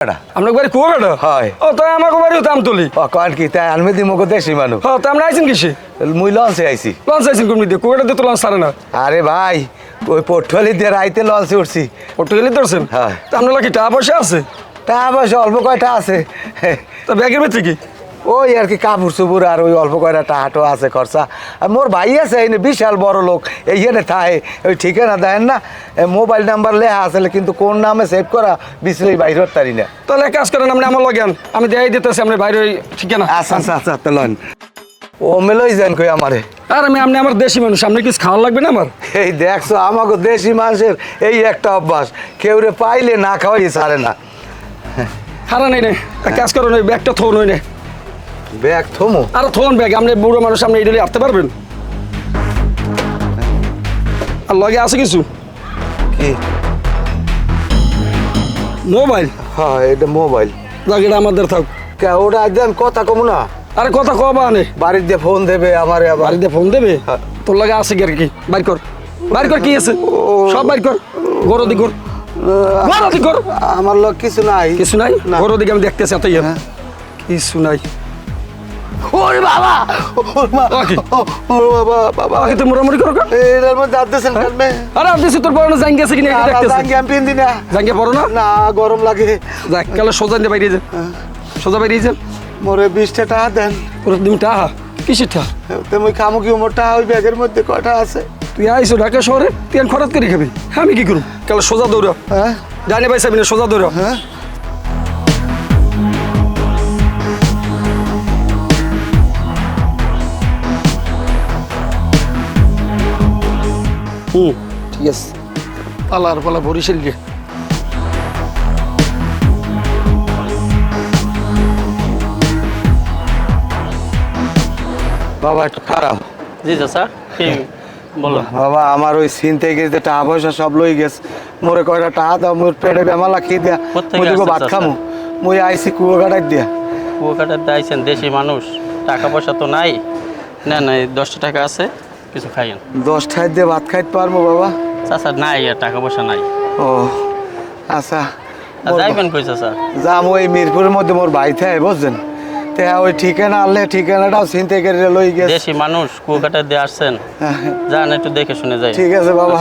আপনার বাড়ি কুয়াকাটা হয় ও তো আমাকে বাড়িও তামতলি কন কি তাই আনমে দি মগো দেশি মানুষ হ্যাঁ তো আমরা আইছেন কিসে মুই লঞ্চে আইছি লঞ্চ আইছেন কোন দিয়ে কুয়াকাটাতে তো লঞ্চ ছাড়ে না আরে ভাই ওই পটুয়ালি দিয়ে রাইতে লঞ্চে উঠছি পর্তুগালি ধরছেন হ্যাঁ। তা আপনার কি টাকা পয়সা আছে তা অবশ্য অল্প কয়টা আছে তা ব্যাগের ভিতরে কি ওই আর কি কাপড় চুপুর আর ওই অল্প কয়টা টাহাটো আছে খরচা আর মোর ভাই আছে এই বিশাল বড় লোক এইখানে থাকে ওই ঠিকানা দেন না মোবাইল নাম্বার লেখা আছে কিন্তু কোন নামে সেভ করা বিচলেই বাইর হতে পারি না তাহলে এক কাজ করেন আপনি আমার লগেন আমি দেখাই দিতেছি আপনি বাইরে ওই ঠিকানা আচ্ছা আচ্ছা আচ্ছা তাহলে ও মেলই যান কই আমারে আর আপনি আমার দেশি মানুষ আপনি কিছু খাওয়া লাগবে না আমার এই দেখছো আমাকে দেশি মানুষের এই একটা অভ্যাস কেউ রে পাইলে না খাওয়াই ছাড়ে না হারা নেই নে এক কাজ করেন ওই ব্যাগটা থোন ওই নে ব্যাগ থমো আর থোন ব্যাগ আপনি বুড়ো মানুষ আপনি এই ডেলি আসতে পারবেন আর লগে আছে কিছু কি মোবাইল হ্যাঁ এটা মোবাইল লাগে এটা আমাদের থাক ওটা একদম কথা কম না আরে কথা কবা আনে বাড়ির দিয়ে ফোন দেবে আমারে আবার বাড়িতে ফোন দেবে তোর লাগে আছে কি আর কি বাইর কর বাইর কর কি আছে সব বাইর কর গরো দি কর গরো দি কর আমার লোক কিছু নাই কিছু নাই না। গরো দিকে আমি দেখতেছি এতই কিছু নাই ওরে বাবা কি? ওরে বাবা বাবা আগে তো মোরামুরি করো কেন? এর মধ্যে আদেছেন কালমে আরে আপনি তোর বড় জাঙ্গি আছে কিনা এটা দেখতেছি জাঙ্গি আমি পিন দিনা জাঙ্গি বড় না না গরম লাগে যাক কালে সোজা দিয়ে বাইরে যান সোজা বাইরে যান মোরে 20 টাকা দেন পুরো দিন টাহা কিসের টাহা তুমি খামু কি মোটা ওই ব্যাগের মধ্যে কয়টা আছে তুই আইসো ঢাকা শহরে তুই আর খরচ করে খাবি আমি কি করব কালে সোজা দৌড়া হ্যাঁ জানি ভাই সাবিনা সোজা দৌড়া হ্যাঁ ঠিক আছে পালার পালা বরিশাল গিয়ে বাবা একটু খারাপ জি স্যার কি বলুন বাবা আমার ওই সিন থেকে যে টাকা পয়সা সব লই গেছে মোরে কয়টা টাকা দাও মোর পেটে বেমালা খেয়ে দিয়া কোত্থেকে মুই তোকে আসছে ভাত চাচা? খামু মুই আইছি কুয়াকাটার দিয়া কুয়াকাটাতে আইছেন দেশি মানুষ টাকা পয়সা তো নাই না না 10 টাকা আছে কিছু খাইয়েন 10 টাকা দিয়ে ভাত খাইতে পারবো বাবা চাচা নাই আর টাকা পয়সা নাই ও আচ্ছা আর যাইবেন কইছে স্যার যাম ওই মিরপুরের মধ্যে মোর ভাই থাকে বুঝছেন তে ওই ঠিকানা আনলে ঠিকানাটাও চিনতে করে লই গেছে দেশি মানুষ কুয়াকাটা দিয়ে আসছেন যান একটু দেখে শুনে যাই ঠিক আছে বাবা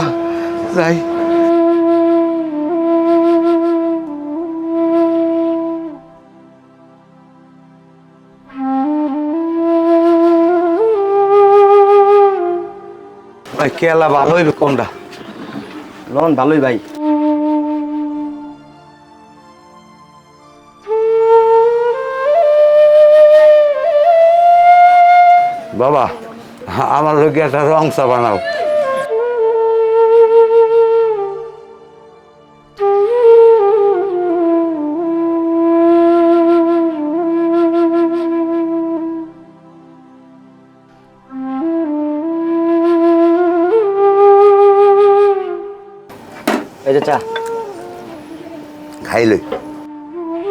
যাই ভাই কেলা ভালো হইবে কোনটা লন ভালোই ভাই বাবা আমার লোকে একটা রং চা বানাও এই যে চা খাইলই